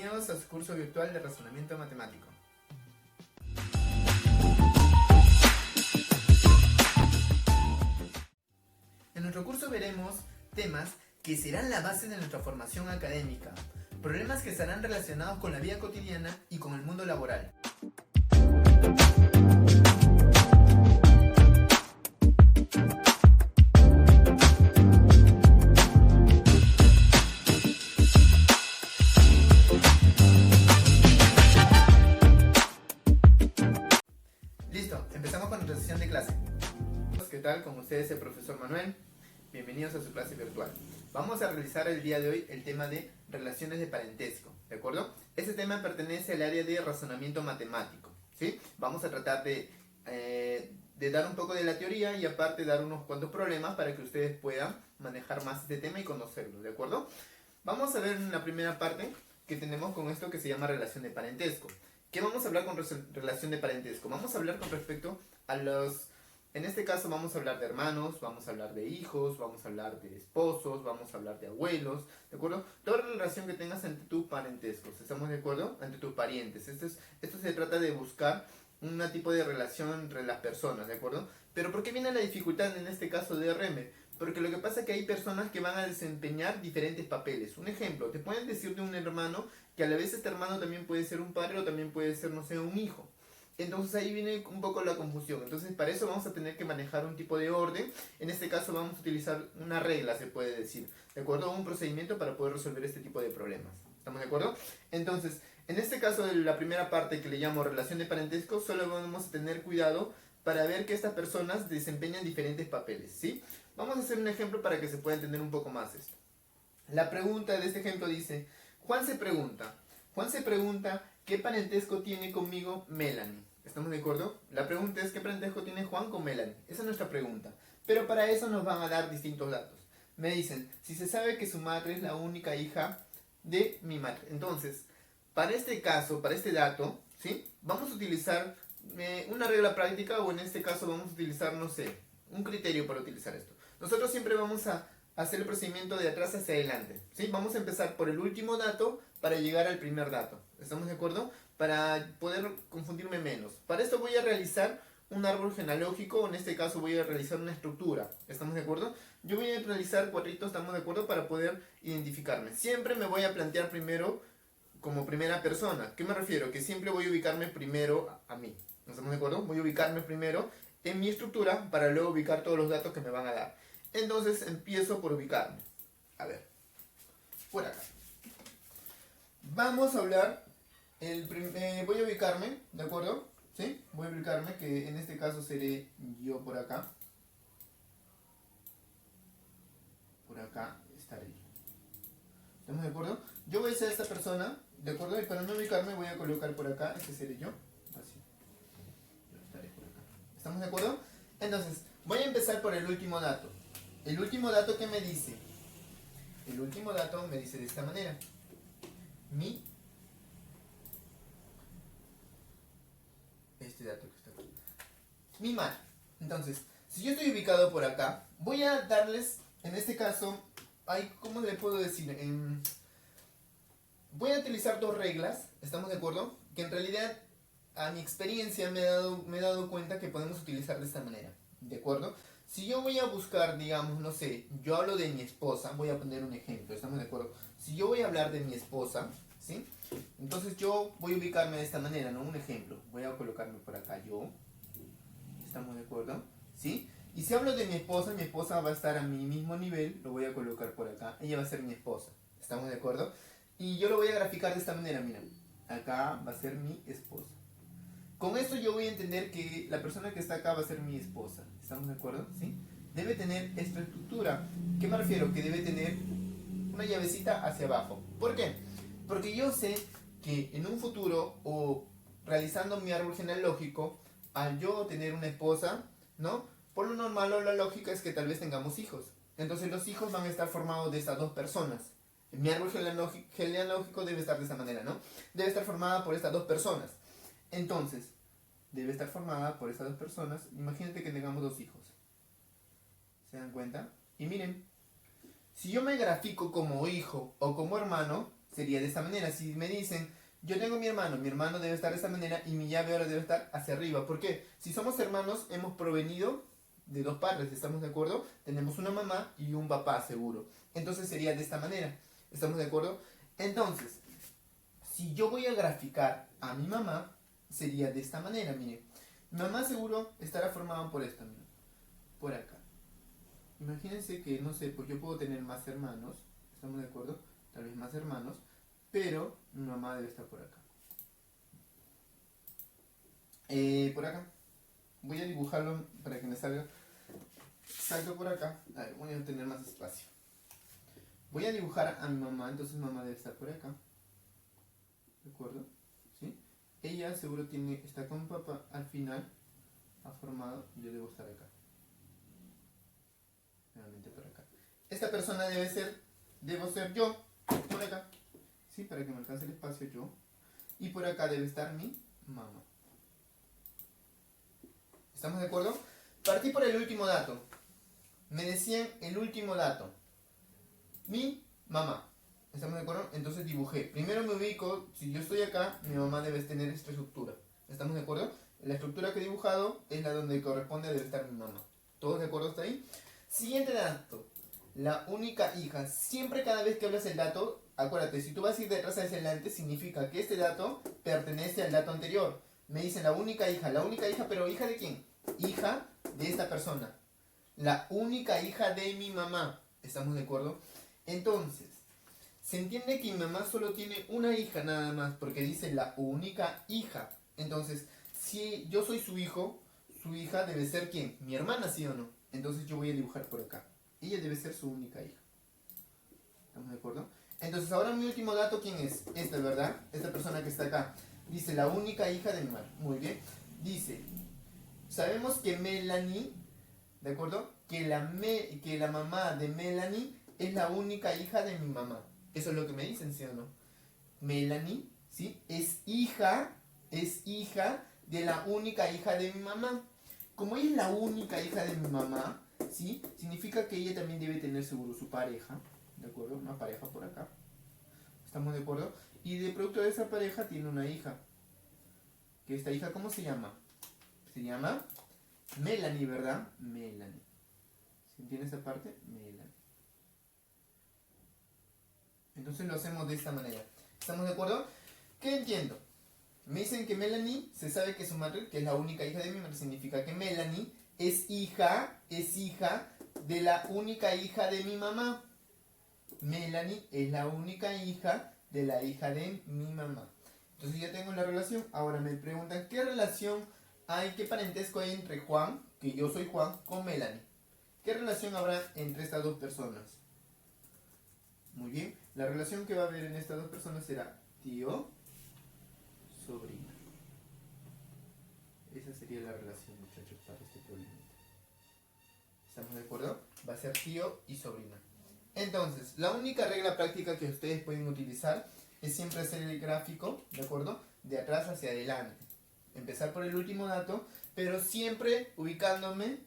Bienvenidos a su curso virtual de razonamiento matemático. En nuestro curso veremos temas que serán la base de nuestra formación académica, problemas que estarán relacionados con la vida cotidiana y con el mundo laboral. Listo, empezamos con nuestra sesión de clase. ¿Qué tal? Con ustedes el profesor Manuel. Bienvenidos a su clase virtual. Vamos a realizar el día de hoy el tema de relaciones de parentesco, ¿de acuerdo? Este tema pertenece al área de razonamiento matemático, ¿sí? Vamos a tratar de dar un poco de la teoría y aparte dar unos cuantos problemas para que ustedes puedan manejar más este tema y conocerlo, ¿de acuerdo? Vamos a ver en la primera parte que tenemos con esto que se llama relación de parentesco. ¿Qué vamos a hablar con relación de parentesco? Vamos a hablar con respecto a los... En este caso vamos a hablar de hermanos, vamos a hablar de hijos, vamos a hablar de esposos, vamos a hablar de abuelos, ¿de acuerdo? Toda relación que tengas entre tus parentescos, ¿estamos de acuerdo? Entre tus parientes. Esto se trata de buscar un tipo de relación entre las personas, ¿de acuerdo? Pero ¿por qué viene la dificultad en este caso de RM? Porque lo que pasa es que hay personas que van a desempeñar diferentes papeles. Un ejemplo, te pueden decir de un hermano que a la vez este hermano también puede ser un padre o también puede ser, no sé, un hijo. Entonces ahí viene un poco la confusión. Entonces para eso vamos a tener que manejar un tipo de orden. En este caso vamos a utilizar una regla, se puede decir, ¿de acuerdo? Un procedimiento para poder resolver este tipo de problemas. ¿Estamos de acuerdo? Entonces, en este caso de la primera parte que le llamo relación de parentesco, solo vamos a tener cuidado para ver que estas personas desempeñan diferentes papeles, ¿sí? Vamos a hacer un ejemplo para que se pueda entender un poco más esto. La pregunta de este ejemplo dice, Juan se pregunta, ¿qué parentesco tiene conmigo Melanie? ¿Estamos de acuerdo? La pregunta es, ¿qué parentesco tiene Juan con Melanie? Esa es nuestra pregunta. Pero para eso nos van a dar distintos datos. Me dicen, si se sabe que su madre es la única hija de mi madre. Entonces, para este caso, para este dato, ¿sí? Vamos a utilizar una regla práctica o en este caso vamos a utilizar, no sé, un criterio para utilizar esto. Nosotros siempre vamos a hacer el procedimiento de atrás hacia adelante, ¿sí? Vamos a empezar por el último dato para llegar al primer dato. ¿Estamos de acuerdo? Para poder confundirme menos. Para esto voy a realizar un árbol genealógico, o en este caso voy a realizar una estructura. ¿Estamos de acuerdo? Yo voy a realizar cuadritos, ¿estamos de acuerdo? Para poder identificarme. Siempre me voy a plantear primero como primera persona. ¿Qué me refiero? Que siempre voy a ubicarme primero a mí. ¿Estamos de acuerdo? Voy a ubicarme primero en mi estructura para luego ubicar todos los datos que me van a dar. Entonces empiezo por ubicarme. A ver, por acá. Vamos a hablar, voy a ubicarme, ¿de acuerdo? ¿Sí? Voy a ubicarme, que en este caso seré yo por acá. Por acá estaré yo. ¿Estamos de acuerdo? Yo voy a ser esta persona, ¿de acuerdo? Y para no ubicarme voy a colocar por acá, este seré yo. Así. Yo estaré por acá. ¿Estamos de acuerdo? Entonces, voy a empezar por el último dato. El último dato que me dice. El último dato me dice de esta manera. Este dato que está aquí. Mi madre. Entonces, si yo estoy ubicado por acá, voy a darles, en este caso, ¿cómo le puedo decir? Voy a utilizar dos reglas, ¿estamos de acuerdo? Que en realidad, a mi experiencia, me he dado cuenta que podemos utilizar de esta manera, ¿de acuerdo? Si yo voy a buscar, digamos, no sé, yo hablo de mi esposa, voy a poner un ejemplo, ¿estamos de acuerdo? Si yo voy a hablar de mi esposa, ¿sí? Entonces yo voy a ubicarme de esta manera, ¿no? Un ejemplo, voy a colocarme por acá yo, ¿estamos de acuerdo? ¿Sí? Y si hablo de mi esposa va a estar a mi mismo nivel, lo voy a colocar por acá, ella va a ser mi esposa, ¿estamos de acuerdo? Y yo lo voy a graficar de esta manera, miren, acá va a ser mi esposa. Con esto yo voy a entender que la persona que está acá va a ser mi esposa. ¿Estamos de acuerdo? ¿Sí? Debe tener esta estructura. ¿Qué me refiero? Que debe tener una llavecita hacia abajo. ¿Por qué? Porque yo sé que en un futuro, o realizando mi árbol genealógico, al yo tener una esposa, ¿no? Por lo normal o la lógica es que tal vez tengamos hijos. Entonces los hijos van a estar formados de estas dos personas. Mi árbol genealógico debe estar de esta manera, ¿no? Debe estar formada por estas dos personas. Entonces, debe estar formada por estas dos personas. Imagínate que tengamos dos hijos. ¿Se dan cuenta? Y miren, si yo me grafico como hijo o como hermano, sería de esta manera. Si me dicen, yo tengo mi hermano debe estar de esta manera y mi llave ahora debe estar hacia arriba. ¿Por qué? Si somos hermanos, hemos provenido de dos padres, ¿estamos de acuerdo? Tenemos una mamá y un papá seguro. Entonces sería de esta manera, ¿estamos de acuerdo? Entonces, si yo voy a graficar a mi mamá, sería de esta manera, mire. Mi mamá seguro estará formada por esto, mire, por acá. Imagínense que, no sé, pues yo puedo tener más hermanos, ¿estamos de acuerdo? Tal vez más hermanos, pero mi mamá debe estar por acá. Por acá. Voy a dibujarlo para que me salga exacto por acá. A ver, voy a tener más espacio. Voy a dibujar a mi mamá, entonces mamá debe estar por acá. ¿De acuerdo? ¿Sí? Ella seguro está con papá, al final ha formado y yo debo estar acá. Nuevamente por acá. Esta persona debo ser yo, por acá. ¿Sí? Para que me alcance el espacio yo. Y por acá debe estar mi mamá. ¿Estamos de acuerdo? Partí por el último dato. Me decían el último dato. Mi mamá. ¿Estamos de acuerdo? Entonces dibujé. Primero me ubico, si yo estoy acá, mi mamá debe tener esta estructura. ¿Estamos de acuerdo? La estructura que he dibujado es la donde corresponde debe estar mi mamá. ¿Todos de acuerdo hasta ahí? Siguiente dato. La única hija. Siempre cada vez que hablas el dato, acuérdate, si tú vas a ir detrás hacia adelante, significa que este dato pertenece al dato anterior. Me dicen la única hija, pero ¿hija de quién? Hija de esta persona. La única hija de mi mamá. ¿Estamos de acuerdo? Entonces, se entiende que mi mamá solo tiene una hija nada más, porque dice la única hija. Entonces, si yo soy su hijo, su hija debe ser ¿quién? Mi hermana, ¿sí o no? Entonces yo voy a dibujar por acá. Ella debe ser su única hija. ¿Estamos de acuerdo? Entonces, ahora mi último dato, ¿quién es? Esta, ¿verdad? Esta persona que está acá. Dice la única hija de mi mamá. Muy bien. Dice, sabemos que Melanie, ¿de acuerdo? Que la mamá de Melanie es la única hija de mi mamá. Eso es lo que me dicen, ¿sí o no? Melanie, ¿sí? Es hija de la única hija de mi mamá. Como ella es la única hija de mi mamá, ¿sí? Significa que ella también debe tener seguro su pareja, ¿de acuerdo? Una pareja por acá. ¿Estamos de acuerdo? Y de producto de esa pareja tiene una hija. ¿Que esta hija cómo se llama? Se llama Melanie, ¿verdad? Melanie. ¿Se entiende esa parte? Melanie. Entonces lo hacemos de esta manera. ¿Estamos de acuerdo? ¿Qué entiendo? Me dicen que Melanie, se sabe que su madre, que es la única hija de mi madre, significa que Melanie es hija de la única hija de mi mamá. Melanie es la única hija de la hija de mi mamá. Entonces ya tengo la relación. Ahora me preguntan, ¿qué relación hay, qué parentesco hay entre Juan, que yo soy Juan, con Melanie? ¿Qué relación habrá entre estas dos personas? Muy bien, la relación que va a haber en estas dos personas será tío, sobrina. Esa sería la relación, muchachos, para este problema. ¿Estamos de acuerdo? Va a ser tío y sobrina. Entonces, la única regla práctica que ustedes pueden utilizar es siempre hacer el gráfico, ¿de acuerdo? De atrás hacia adelante. Empezar por el último dato, pero siempre ubicándome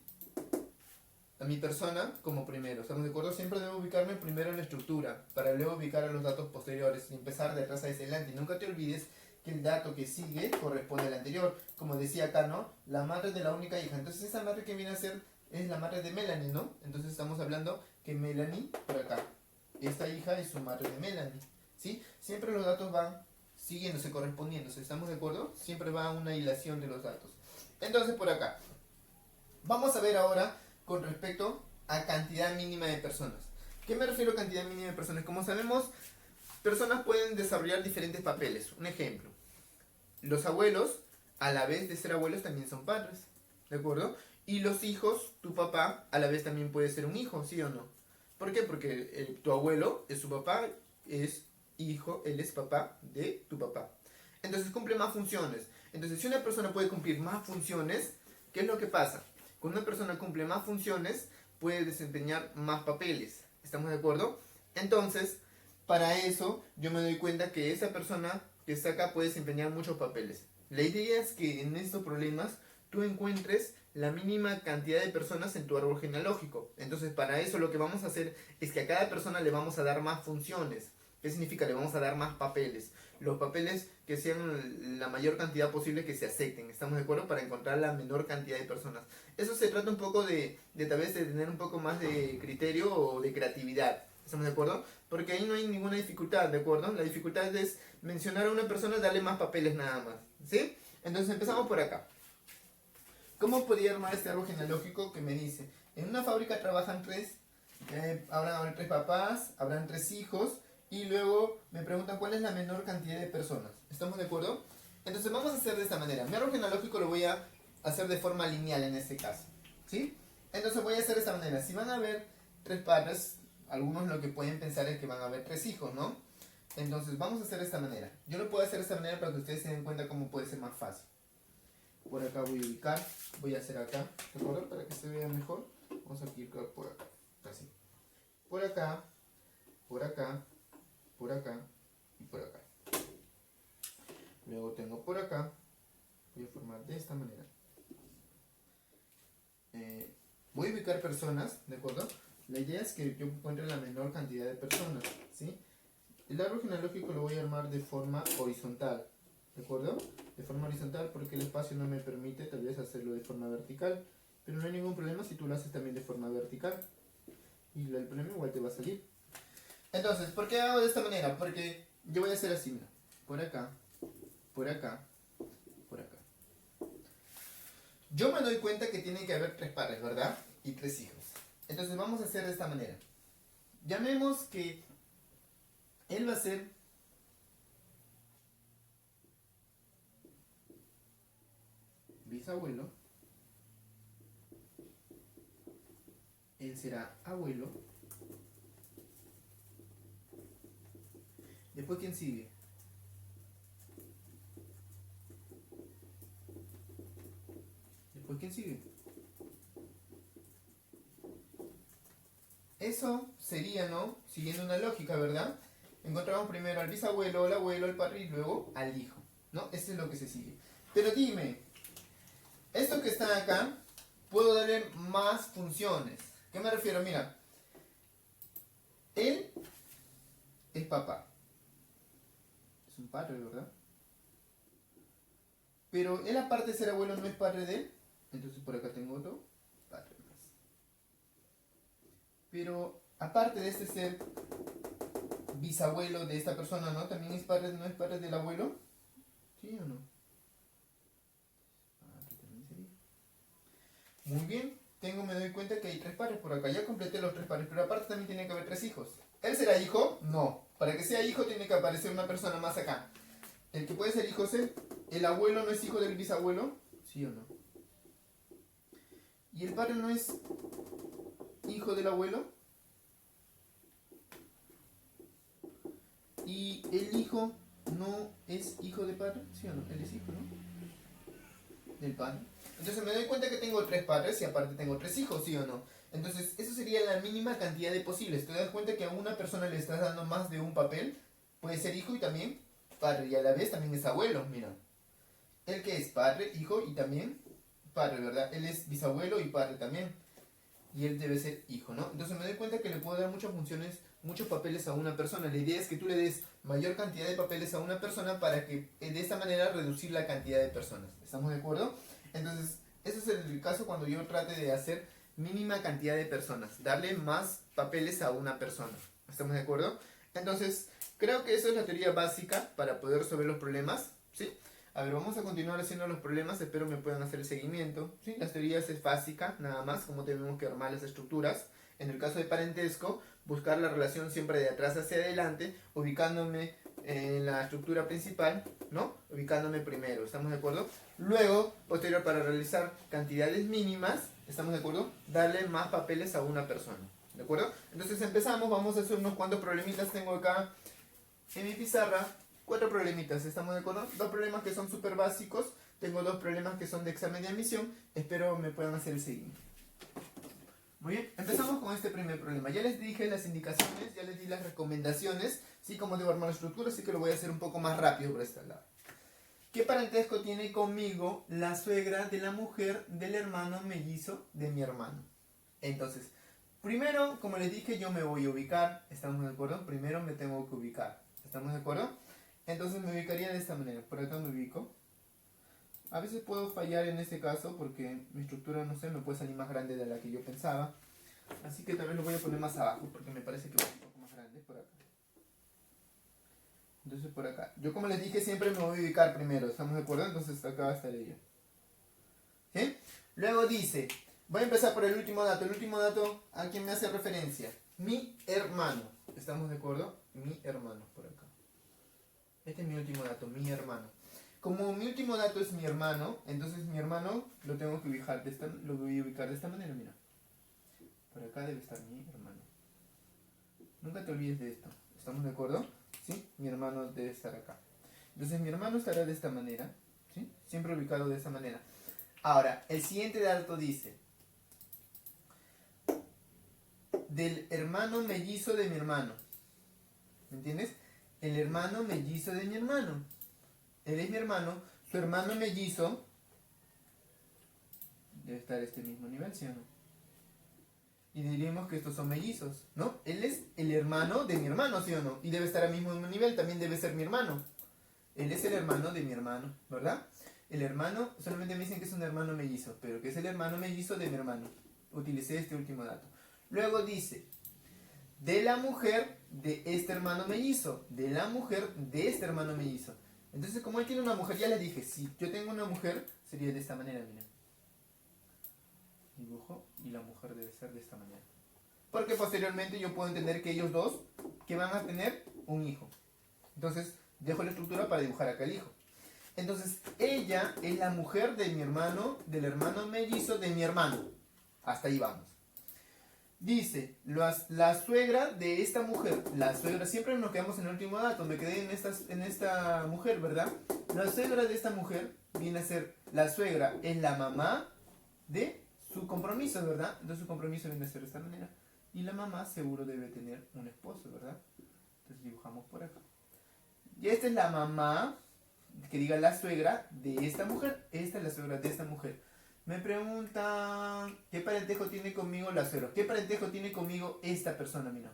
a mi persona como primero. ¿Estamos de acuerdo? Siempre debo ubicarme primero en la estructura, para luego ubicar a los datos posteriores y empezar de atrás hacia adelante. Y nunca te olvides que el dato que sigue corresponde al anterior. Como decía acá, ¿no? La madre de la única hija. Entonces esa madre que viene a ser es la madre de Melanie, ¿no? Entonces estamos hablando que Melanie, por acá, esta hija es su madre de Melanie, ¿sí? Siempre los datos van siguiéndose, correspondiéndose, ¿estamos de acuerdo? Siempre va una hilación de los datos. Entonces por acá, vamos a ver ahora con respecto a cantidad mínima de personas. ¿Qué me refiero a cantidad mínima de personas? Como sabemos, personas pueden desarrollar diferentes papeles. Un ejemplo, los abuelos, a la vez de ser abuelos, también son padres, ¿de acuerdo? Y los hijos, tu papá, a la vez también puede ser un hijo, ¿sí o no? ¿Por qué? Porque tu abuelo es su papá, es hijo, él es papá de tu papá. Entonces cumple más funciones. Entonces si una persona puede cumplir más funciones, ¿qué es lo que pasa? Cuando una persona cumple más funciones, puede desempeñar más papeles. ¿Estamos de acuerdo? Entonces, para eso, yo me doy cuenta que esa persona que está acá puede desempeñar muchos papeles. La idea es que en estos problemas tú encuentres la mínima cantidad de personas en tu árbol genealógico. Entonces, para eso lo que vamos a hacer es que a cada persona le vamos a dar más funciones. ¿Qué significa? Le vamos a dar más papeles. Los papeles que sean la mayor cantidad posible que se acepten. ¿Estamos de acuerdo? Para encontrar la menor cantidad de personas. Eso se trata un poco de tal vez de tener un poco más de criterio o de creatividad. ¿Estamos de acuerdo? Porque ahí no hay ninguna dificultad, ¿de acuerdo? La dificultad es mencionar a una persona y darle más papeles nada más. ¿Sí? Entonces empezamos por acá. ¿Cómo podría armar este árbol genealógico que me dice? En una fábrica trabajan habrán tres papás, habrán tres hijos, y luego me preguntan cuál es la menor cantidad de personas. ¿Estamos de acuerdo? Entonces vamos a hacer de esta manera. Mi árbol genealógico lo voy a hacer de forma lineal en este caso. ¿Sí? Entonces voy a hacer de esta manera. Si van a haber tres padres, algunos lo que pueden pensar es que van a haber tres hijos, ¿no? Entonces vamos a hacer de esta manera. Yo lo puedo hacer de esta manera para que ustedes se den cuenta cómo puede ser más fácil. Por acá voy a ubicar, voy a hacer acá, ¿de acuerdo? Para que se vea mejor, vamos a ubicar por acá, así. Por acá, por acá, por acá y por acá. Luego tengo por acá, voy a formar de esta manera. Voy a ubicar personas, ¿de acuerdo? La idea es que yo encuentre la menor cantidad de personas, ¿sí? El árbol genealógico lo voy a armar de forma horizontal, ¿de acuerdo? De forma horizontal porque el espacio no me permite tal vez hacerlo de forma vertical, pero no hay ningún problema si tú lo haces también de forma vertical y el premio igual te va a salir. Entonces, ¿por qué hago de esta manera? Porque yo voy a hacer así, mira, por acá, por acá, por acá. Yo me doy cuenta que tiene que haber tres padres, ¿verdad? Y tres hijos. Entonces vamos a hacer de esta manera. Llamemos que él va a ser bisabuelo, él será abuelo. Después, ¿quién sigue? Después, ¿quién sigue? Eso sería, ¿no? Siguiendo una lógica, ¿verdad? Encontramos primero al bisabuelo, al abuelo, al padre y luego al hijo, ¿no? Eso es lo que se sigue. Pero dime, esto que está acá, puedo darle más funciones. ¿Qué me refiero? Mira, él es papá. Es un padre, ¿verdad? Pero él, aparte de ser abuelo, no es padre de él. Entonces por acá tengo otro padre más. Pero aparte de este ser bisabuelo de esta persona, ¿no? También es padre, ¿no es padre del abuelo? ¿Sí o no? Aquí también sería. Muy bien. Me doy cuenta que hay tres padres por acá. Ya completé los tres padres, pero aparte también tiene que haber tres hijos. ¿Él será hijo? No. Para que sea hijo tiene que aparecer una persona más acá. El que puede ser hijo es él. ¿El abuelo no es hijo del bisabuelo? ¿Sí o no? ¿Y el padre no es hijo del abuelo? ¿Y el hijo no es hijo del padre? ¿Sí o no? Él es hijo, ¿no? Del padre. Entonces me doy cuenta que tengo tres padres y aparte tengo tres hijos, ¿sí o no? Entonces eso sería la mínima cantidad de posibles. Te das cuenta que a una persona le estás dando más de un papel. Puede ser hijo y también padre. Y a la vez también es abuelo, mira. Él que es padre, hijo y también padre, ¿verdad? Él es bisabuelo y padre también. Y él debe ser hijo, ¿no? Entonces me doy cuenta que le puedo dar muchas funciones, muchos papeles a una persona. La idea es que tú le des mayor cantidad de papeles a una persona para que de esta manera reducir la cantidad de personas. ¿Estamos de acuerdo? Entonces, ese es el caso cuando yo trate de hacer mínima cantidad de personas. Darle más papeles a una persona. ¿Estamos de acuerdo? Entonces, creo que eso es la teoría básica para poder resolver los problemas, ¿sí? A ver, vamos a continuar haciendo los problemas, espero me puedan hacer el seguimiento. ¿Sí? Las teorías es básica, nada más, como tenemos que armar las estructuras. En el caso de parentesco, buscar la relación siempre de atrás hacia adelante, ubicándome en la estructura principal, ¿no? Ubicándome primero, ¿estamos de acuerdo? Luego, posterior, para realizar cantidades mínimas, ¿estamos de acuerdo? Darle más papeles a una persona, ¿de acuerdo? Entonces empezamos, vamos a hacer unos cuantos problemitas, tengo acá en mi pizarra. 4 problemitas, ¿estamos de acuerdo? 2 problemas que son súper básicos. Tengo 2 problemas que son de examen de admisión. Espero me puedan hacer el seguimiento. Muy bien, empezamos con este primer problema. Ya les dije las indicaciones, ya les di las recomendaciones, sí, cómo debo armar la estructura, así que lo voy a hacer un poco más rápido por este lado. ¿Qué parentesco tiene conmigo la suegra de la mujer del hermano mellizo de mi hermano? Entonces, Primero, como les dije, yo me voy a ubicar. ¿Estamos de acuerdo? Primero me tengo que ubicar. ¿Estamos de acuerdo? Entonces me ubicaría de esta manera. Por acá me ubico. A veces puedo fallar en este caso porque mi estructura, no sé, me puede salir más grande de la que yo pensaba. Así que también lo voy a poner más abajo porque me parece que va un poco más grande por acá. Entonces por acá. Yo, como les dije, siempre me voy a ubicar primero. ¿Estamos de acuerdo? Entonces acá va a estar ella. ¿Sí? Luego dice, voy a empezar por el último dato. El último dato, ¿a quién me hace referencia? Mi hermano. ¿Estamos de acuerdo? Mi hermano, por acá. Este es mi último dato, mi hermano. Como mi último dato es mi hermano, entonces mi hermano lo tengo que ubicar lo voy a ubicar de esta manera, mira. Por acá debe estar mi hermano. Nunca te olvides de esto. ¿Estamos de acuerdo? ¿Sí? Mi hermano debe estar acá. Entonces mi hermano estará de esta manera, ¿sí? Siempre ubicado de esta manera. Ahora, el siguiente dato dice, del hermano mellizo de mi hermano. ¿Me entiendes? El hermano mellizo de mi hermano. Él es mi hermano, su hermano mellizo debe estar a este mismo nivel, ¿sí o no? Y diríamos que estos son mellizos, ¿no? Él es el hermano de mi hermano, ¿sí o no? Y debe estar al mismo nivel, también debe ser mi hermano. Él es el hermano de mi hermano, ¿verdad? El hermano, solamente me dicen que es un hermano mellizo, pero que es el hermano mellizo de mi hermano. Utilicé este último dato. Luego dice, de la mujer de este hermano mellizo, de la mujer de este hermano mellizo. Entonces, como él tiene una mujer, ya les dije, si yo tengo una mujer, sería de esta manera, miren. Dibujo y la mujer debe ser de esta manera. Porque posteriormente yo puedo entender que ellos dos, que van a tener un hijo. Entonces, dejo la estructura para dibujar acá el hijo. Entonces, ella es la mujer de mi hermano, del hermano mellizo de mi hermano. Hasta ahí vamos. Dice, la suegra de esta mujer, la suegra, siempre nos quedamos en el último dato, me quedé en esta mujer, ¿verdad? La suegra de esta mujer viene a ser, la suegra es la mamá de su compromiso, ¿verdad? Entonces su compromiso viene a ser de esta manera. Y la mamá seguro debe tener un esposo, ¿verdad? Entonces dibujamos por acá. Y esta es la mamá, que diga la suegra de esta mujer, esta es la suegra de esta mujer. Me preguntan, ¿qué parentesco tiene conmigo la suegra? ¿Qué parentesco tiene conmigo esta persona? Mira.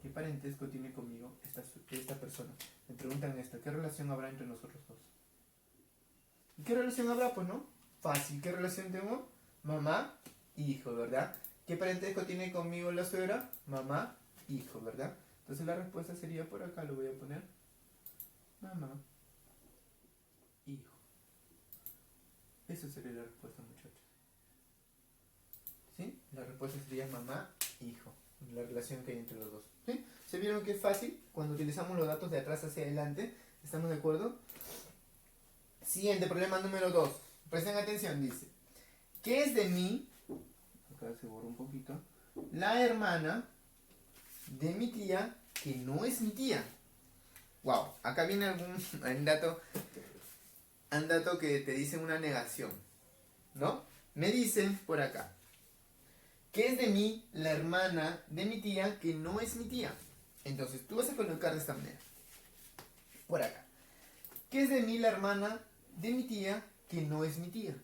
¿Qué parentesco tiene conmigo esta persona? Me preguntan esto, ¿qué relación habrá entre nosotros dos? ¿Y qué relación habrá? Pues no. Fácil, ¿qué relación tengo? Mamá, hijo, ¿verdad? ¿Qué parentesco tiene conmigo la suegra? Mamá, hijo, ¿verdad? Entonces la respuesta sería por acá, lo voy a poner. Mamá, hijo. Esa sería la respuesta, muchachos. ¿Sí? La respuesta sería mamá, hijo. La relación que hay entre los dos. ¿Sí? ¿Se vieron que es fácil? Cuando utilizamos los datos de atrás hacia adelante. ¿Estamos de acuerdo? Siguiente, problema número 2. Presten atención, dice. ¿Qué es de mí? Acá se borra un poquito. La hermana de mi tía que no es mi tía. Wow, acá viene un dato que te dice una negación, ¿no? Me dicen por acá, ¿qué es de mí la hermana de mi tía que no es mi tía? Entonces tú vas a colocar de esta manera, por acá. ¿Qué es de mí la hermana de mi tía que no es mi tía?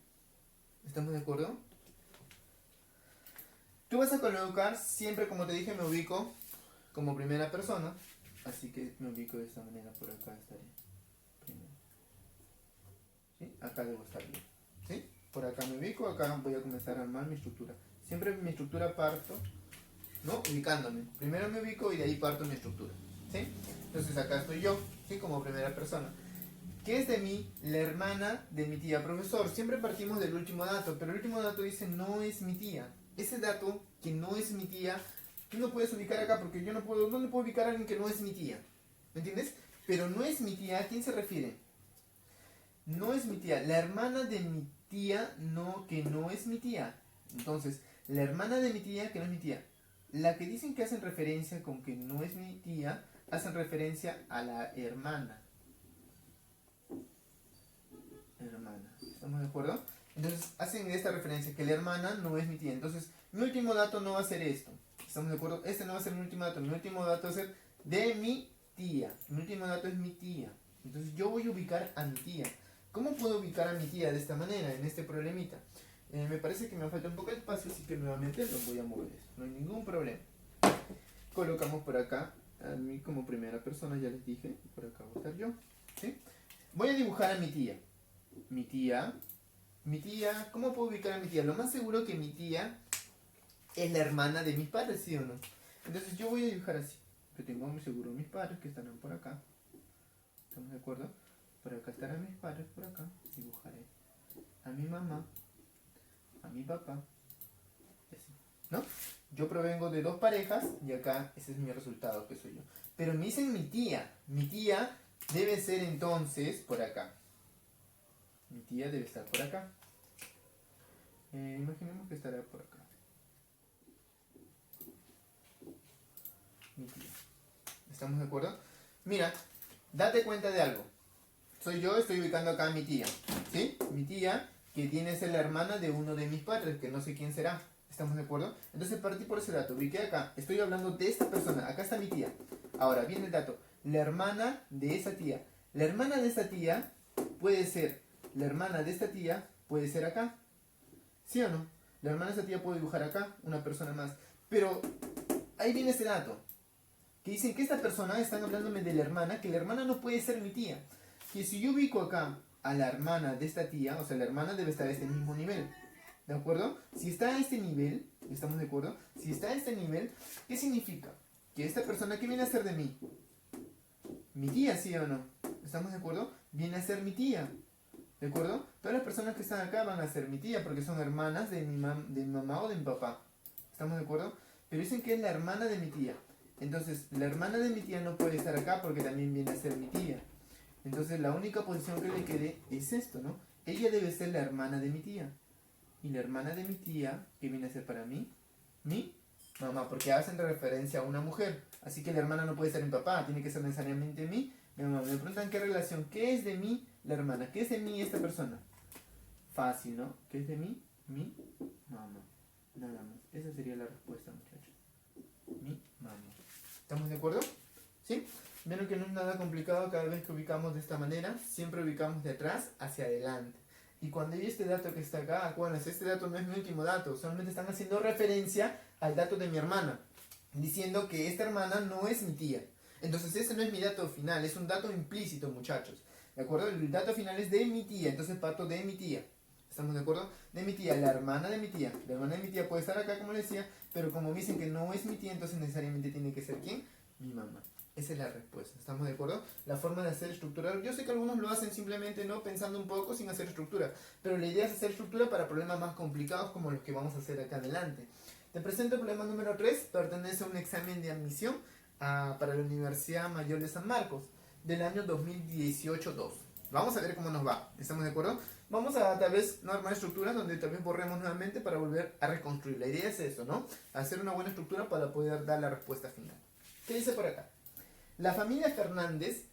¿Estamos de acuerdo? Tú vas a colocar, siempre como te dije, me ubico como primera persona. Así que me ubico de esta manera, por acá estaré primero. ¿Sí? Acá debo estar bien. ¿Sí? Por acá me ubico, acá voy a comenzar a armar mi estructura. Siempre mi estructura parto, ¿no? Ubicándome. Primero me ubico y de ahí parto mi estructura. ¿Sí? Entonces acá estoy yo, ¿sí? Como primera persona. ¿Qué es de mí? La hermana de mi tía. Profesor, siempre partimos del último dato, pero el último dato dice no es mi tía. Ese dato que no es mi tía, tú no puedes ubicar acá porque yo no puedo ubicar a alguien que no es mi tía. ¿Me entiendes? Pero no es mi tía, ¿a quién se refiere? No es mi tía, la hermana de mi tía que no es mi tía. Entonces, la hermana de mi tía que no es mi tía. La que dicen que hacen referencia con que no es mi tía, hacen referencia a la hermana. ¿Estamos de acuerdo? Entonces hacen esta referencia, que la hermana no es mi tía. Entonces mi último dato no va a ser esto. ¿Estamos de acuerdo? Este no va a ser mi último dato. Mi último dato va a ser de mi tía. Mi último dato es mi tía. Entonces yo voy a ubicar a mi tía. ¿Cómo puedo ubicar a mi tía de esta manera, en este problemita? Me parece que me falta un poco de espacio, así que nuevamente lo voy a mover. No hay ningún problema. Colocamos por acá a mí como primera persona, ya les dije. Por acá voy a estar yo. ¿Sí? Voy a dibujar a mi tía. Mi tía, ¿cómo puedo ubicar a mi tía? Lo más seguro que mi tía es la hermana de mis padres, ¿sí o no? Entonces yo voy a dibujar así. Yo tengo muy seguro mis padres que estarán por acá. ¿Estamos de acuerdo? Por acá estarán mis padres, por acá. Dibujaré a mi mamá, a mi papá, y así, ¿no? Yo provengo de dos parejas y acá ese es mi resultado, que soy yo. Pero me dicen mi tía. Mi tía debe ser entonces por acá. Mi tía debe estar por acá. Imaginemos que estará por acá. Mi tía. ¿Estamos de acuerdo? Mira, date cuenta de algo. Soy yo, estoy ubicando acá a mi tía. ¿Sí? Mi tía, que tiene que ser la hermana de uno de mis padres, que no sé quién será. ¿Estamos de acuerdo? Entonces partí por ese dato. Ubiqué acá. Estoy hablando de esta persona. Acá está mi tía. Ahora, viene el dato. La hermana de esa tía. La hermana de esta tía puede ser. La hermana de esta tía puede ser acá. ¿Sí o no? La hermana de esta tía puede dibujar acá. Una persona más. Pero ahí viene ese dato. Que dicen que esta persona, están hablándome de la hermana, que la hermana no puede ser mi tía. Que si yo ubico acá a la hermana de esta tía, o sea, la hermana debe estar a este mismo nivel. ¿De acuerdo? Si está a este nivel, ¿estamos de acuerdo? Si está a este nivel, ¿qué significa? Que esta persona, ¿qué viene a ser de mí? Mi tía, ¿sí o no? ¿Estamos de acuerdo? Viene a ser mi tía. ¿De acuerdo? Todas las personas que están acá van a ser mi tía porque son hermanas de mi mamá o de mi papá. ¿Estamos de acuerdo? Pero dicen que es la hermana de mi tía. Entonces, la hermana de mi tía no puede estar acá porque también viene a ser mi tía. Entonces, la única posición que le quede es esto, ¿no? Ella debe ser la hermana de mi tía. Y la hermana de mi tía, ¿qué viene a ser para mí? Mi mamá, porque hacen referencia a una mujer. Así que la hermana no puede ser mi papá, tiene que ser necesariamente mi mamá. Me preguntan qué relación, ¿qué es de mí la hermana? ¿Qué es de mí esta persona? Fácil, ¿no? ¿Qué es de mí? Mi mamá. Nada más. Esa sería la respuesta, muchachos. Mi mamá. ¿Estamos de acuerdo? ¿Sí? Vieron que no es nada complicado cada vez que ubicamos de esta manera. Siempre ubicamos de atrás hacia adelante. Y cuando hay este dato que está acá, acuérdense, este dato no es mi último dato. Solamente están haciendo referencia al dato de mi hermana. Diciendo que esta hermana no es mi tía. Entonces ese no es mi dato final, es un dato implícito, muchachos. ¿De acuerdo? El dato final es de mi tía, entonces parto de mi tía. ¿Estamos de acuerdo? De mi tía, la hermana de mi tía. La hermana de mi tía puede estar acá, como les decía, pero como me dicen que no es mi tía, entonces necesariamente tiene que ser ¿quién? Mi mamá. Esa es la respuesta, ¿estamos de acuerdo? La forma de hacer estructura, yo sé que algunos lo hacen simplemente no pensando un poco sin hacer estructura, pero la idea es hacer estructura para problemas más complicados como los que vamos a hacer acá adelante. Te presento el problema número 3, pertenece a un examen de admisión para la Universidad Mayor de San Marcos del año 2018-2. Vamos a ver cómo nos va, ¿estamos de acuerdo? Vamos a tal vez no armar estructuras donde tal vez borremos nuevamente para volver a reconstruir. La idea es eso, ¿no? Hacer una buena estructura para poder dar la respuesta final. ¿Qué dice por acá? La familia Fernández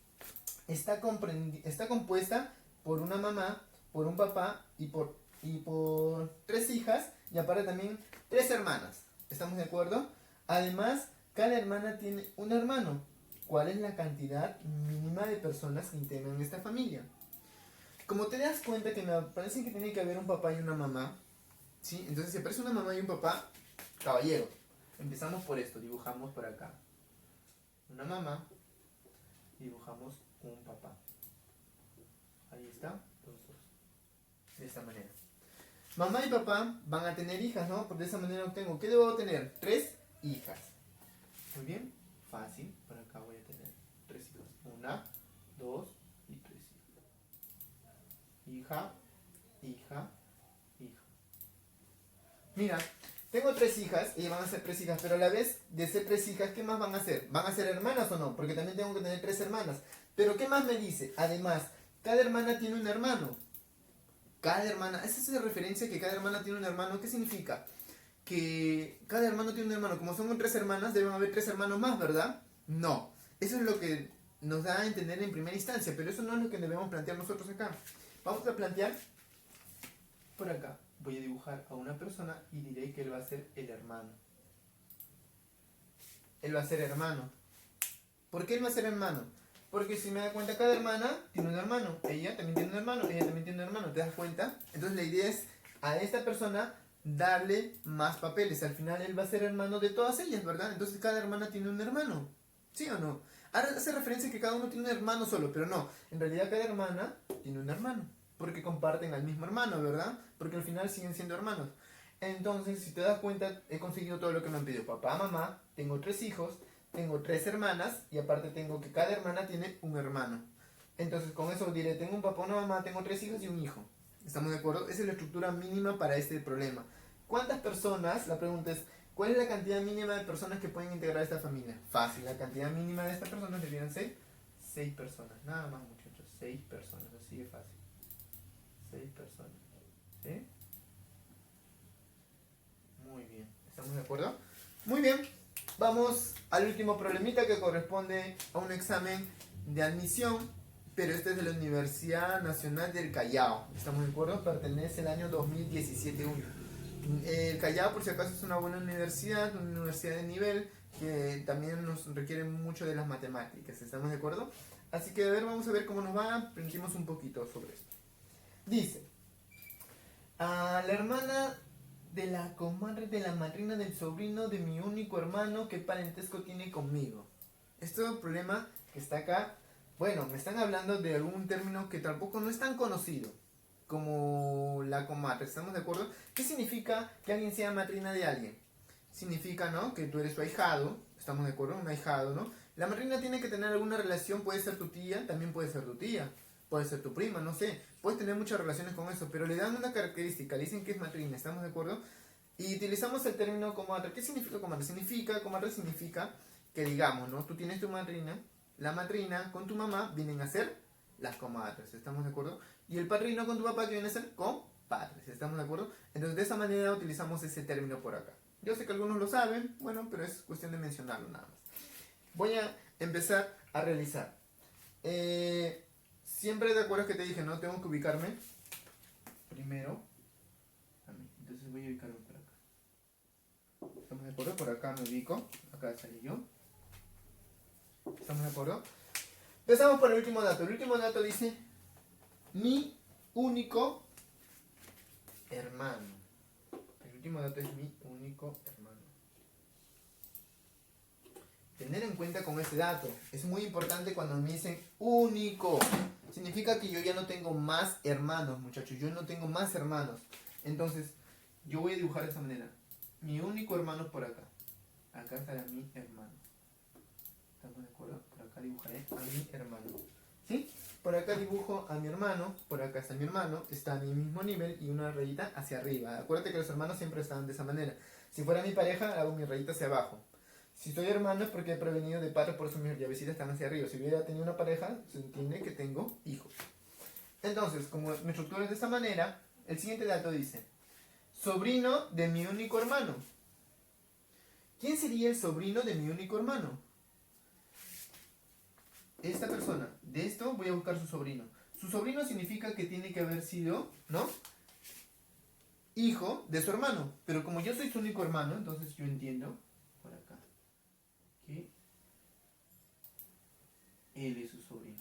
está compuesta por una mamá, por un papá y por 3 hijas y aparte también 3 hermanas. ¿Estamos de acuerdo? Además, cada hermana tiene un hermano. ¿Cuál es la cantidad mínima de personas que integran esta familia? Como te das cuenta que me parece que tiene que haber un papá y una mamá, ¿sí? Entonces si aparece una mamá y un papá, caballero. Empezamos por esto, dibujamos por acá una mamá, dibujamos un papá. Ahí está, los dos. De esta manera. Mamá y papá van a tener hijas, ¿no? Porque de esa manera obtengo. ¿Qué debo tener? 3 hijas. Muy bien, fácil. Por acá voy a tener 3 hijas. 1, 2 y 3 hijas. Hija. Mira, tengo 3 hijas, y van a ser 3 hijas, pero a la vez de ser 3 hijas, ¿qué más van a ser? ¿Van a ser hermanas o no? Porque también tengo que tener 3 hermanas. Pero ¿qué más me dice? Además, cada hermana tiene un hermano. Cada hermana, esa es la referencia que cada hermana tiene un hermano. ¿Qué significa? Que cada hermano tiene un hermano. Como son 3 hermanas, deben haber 3 hermanos más, ¿verdad? No. Eso es lo que nos da a entender en primera instancia, pero eso no es lo que debemos plantear nosotros acá. Vamos a plantear por acá. Voy a dibujar a una persona y diré que él va a ser el hermano. Él va a ser hermano. ¿Por qué él va a ser hermano? Porque si me da cuenta, cada hermana tiene un hermano. Ella también tiene un hermano, ella también tiene un hermano. ¿Te das cuenta? Entonces la idea es a esta persona darle más papeles. Al final él va a ser hermano de todas ellas, ¿verdad? Entonces cada hermana tiene un hermano, ¿sí o no? Ahora hace referencia que cada uno tiene un hermano solo, pero no, en realidad cada hermana tiene un hermano, porque comparten al mismo hermano, ¿verdad? Porque al final siguen siendo hermanos. Entonces, si te das cuenta, he conseguido todo lo que me han pedido. Papá, mamá, tengo 3 hijos, tengo 3 hermanas, y aparte tengo que cada hermana tiene un hermano. Entonces, con eso diré, tengo un papá, una mamá, tengo 3 hijos y un hijo. ¿Estamos de acuerdo? Esa es la estructura mínima para este problema. ¿Cuántas personas? La pregunta es, ¿cuál es la cantidad mínima de personas que pueden integrar esta familia? Fácil, la cantidad mínima de estas personas deberían ser 6 personas. Nada más, muchachos, 6 personas, así de fácil. 6 personas. ¿Sí? Muy bien, ¿estamos de acuerdo? Muy bien, vamos al último problemita que corresponde a un examen de admisión, pero este es de la Universidad Nacional del Callao. ¿Estamos de acuerdo? Pertenece al año 2017-1. El Callao, por si acaso, es una buena universidad de nivel que también nos requiere mucho de las matemáticas. ¿Estamos de acuerdo? Así que a ver, vamos a ver cómo nos va. Aprendimos un poquito sobre esto. Dice, a la hermana de la comadre de la madrina del sobrino de mi único hermano, ¿qué parentesco tiene conmigo? Este es el problema que está acá. Bueno, me están hablando de algún término que tampoco no es tan conocido, como la comadre, ¿estamos de acuerdo? ¿Qué significa que alguien sea madrina de alguien? Significa, ¿no?, que tú eres su ahijado, ¿estamos de acuerdo? Un ahijado, ¿no? La madrina tiene que tener alguna relación, puede ser tu tía, también puede ser tu tía, puede ser tu prima, no sé, puedes tener muchas relaciones con eso, pero le dan una característica, le dicen que es madrina, ¿estamos de acuerdo? Y utilizamos el término comadre. ¿Qué significa comadre? Comadre significa que, digamos, ¿no?, tú tienes tu madrina, la madrina con tu mamá vienen a ser las comadres, ¿estamos de acuerdo? Y el padrino con tu papá que viene a ser compadres, ¿estamos de acuerdo? Entonces de esa manera utilizamos ese término por acá. Yo sé que algunos lo saben, bueno, pero es cuestión de mencionarlo nada más. Voy a empezar a realizar. Siempre de acuerdo que te dije, ¿no? Tengo que ubicarme primero a mí. Entonces voy a ubicarme por acá. ¿Estamos de acuerdo? Por acá me ubico. Acá salí yo. ¿Estamos de acuerdo? Empezamos por el último dato. El último dato dice mi único hermano. El último dato es mi único hermano. Tener en cuenta con este dato. Es muy importante cuando me dicen único. Significa que yo ya no tengo más hermanos, muchachos. Yo no tengo más hermanos. Entonces, yo voy a dibujar de esta manera. Mi único hermano es por acá. Acá estará mi hermano. ¿Estamos de acuerdo? Por acá dibujaré a mi hermano. ¿Sí? Por acá dibujo a mi hermano, por acá está mi hermano, está a mi mismo nivel y una rayita hacia arriba. Acuérdate que los hermanos siempre están de esa manera. Si fuera mi pareja, hago mi rayita hacia abajo. Si soy hermano es porque he provenido de padre, por eso mis llavecitas están hacia arriba. Si hubiera tenido una pareja, se entiende que tengo hijos. Entonces, como mi estructura es de esta manera, el siguiente dato dice, sobrino de mi único hermano. ¿Quién sería el sobrino de mi único hermano? Esta persona. De esto voy a buscar su sobrino. Su sobrino significa que tiene que haber sido, ¿no?, hijo de su hermano. Pero como yo soy su único hermano, entonces yo entiendo por acá que él es su sobrino.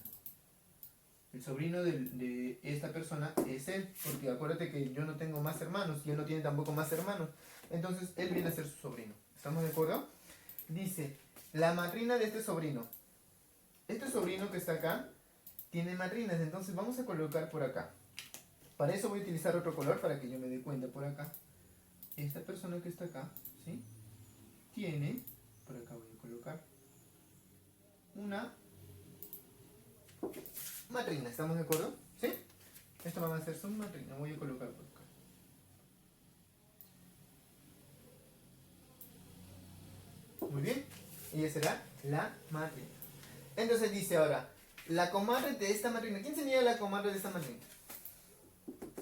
El sobrino de esta persona es él, porque acuérdate que yo no tengo más hermanos y él no tiene tampoco más hermanos. Entonces él viene a ser su sobrino. ¿Estamos de acuerdo? Dice, la madrina de este sobrino. Este sobrino que está acá tiene madrinas, entonces vamos a colocar por acá. Para eso voy a utilizar otro color para que yo me dé cuenta por acá. Esta persona que está acá, ¿sí?, tiene, por acá voy a colocar una madrina, ¿estamos de acuerdo? ¿Sí? Esto va a ser su madrina, voy a colocar por acá. Muy bien, ella será la madrina. Entonces dice ahora, la comadre de esta madrina. ¿Quién sería la comadre de esta madrina?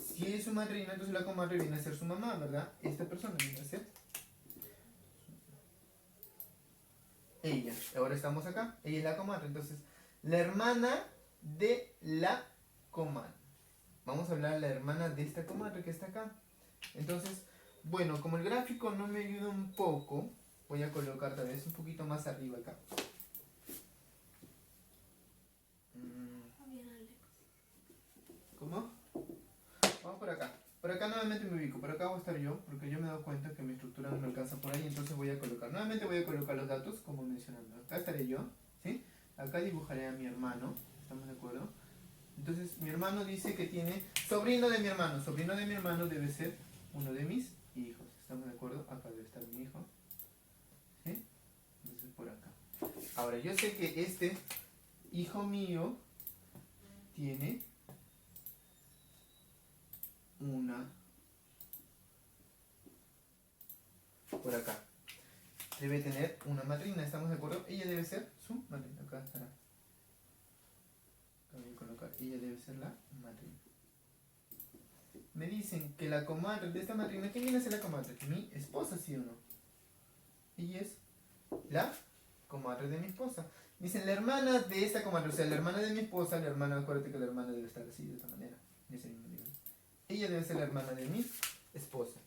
Si es su madrina, entonces la comadre viene a ser su mamá, ¿verdad? Esta persona viene a ser ella. Ahora estamos acá, ella es la comadre. Entonces, la hermana de la comadre. Vamos a hablar de la hermana de esta comadre que está acá. Entonces, bueno, como el gráfico no me ayuda un poco, voy a colocar tal vez un poquito más arriba acá. ¿Cómo? Vamos por acá. Por acá nuevamente me ubico. Por acá voy a estar yo, porque yo me he dado cuenta que mi estructura no me alcanza por ahí, entonces voy a colocar. Nuevamente voy a colocar los datos, como mencionando. Acá estaré yo, ¿sí? Acá dibujaré a mi hermano, ¿estamos de acuerdo? Entonces mi hermano dice que tiene sobrino de mi hermano. Sobrino de mi hermano debe ser uno de mis hijos. ¿Estamos de acuerdo? Acá debe estar mi hijo. ¿Sí? Entonces por acá. Ahora yo sé que este hijo mío tiene una por acá. Debe tener una madrina, ¿estamos de acuerdo? Ella debe ser su madrina. Acá estará. Acá voy a colocar. Ella debe ser la madrina. Me dicen que la comadre de esta madrina, ¿quién viene a ser la comadre? Mi esposa, ¿sí o no? Ella es la comadre de mi esposa. Dicen la hermana de esta comadre, o sea, la hermana de mi esposa, la hermana, acuérdate que la hermana debe estar así, de esta manera, de ese mismo nivel. Ella debe ser la hermana de mi esposa.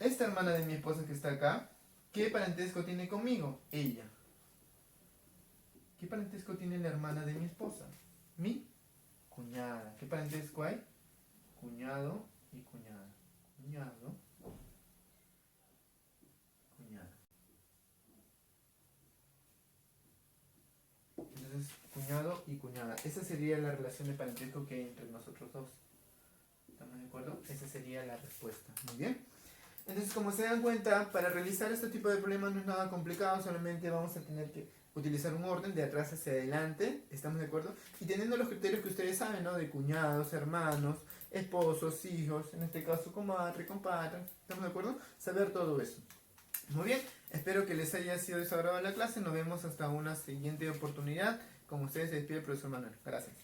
Esta hermana de mi esposa que está acá, ¿qué parentesco tiene conmigo? Ella. ¿Qué parentesco tiene la hermana de mi esposa? Mi cuñada. ¿Qué parentesco hay? Cuñado y cuñada. Cuñado, cuñada. Entonces, cuñado y cuñada. Esa sería la relación de parentesco que hay entre nosotros dos. ¿Estamos de acuerdo? Esa sería la respuesta. Muy bien. Entonces, como se dan cuenta, para realizar este tipo de problemas no es nada complicado, solamente vamos a tener que utilizar un orden de atrás hacia adelante, ¿estamos de acuerdo? Y teniendo los criterios que ustedes saben, ¿no? De cuñados, hermanos, esposos, hijos, en este caso comadre, compadre, ¿estamos de acuerdo? Saber todo eso. Muy bien, espero que les haya sido de su agrado la clase, nos vemos hasta una siguiente oportunidad. Como ustedes se despide el profesor Manuel. Gracias.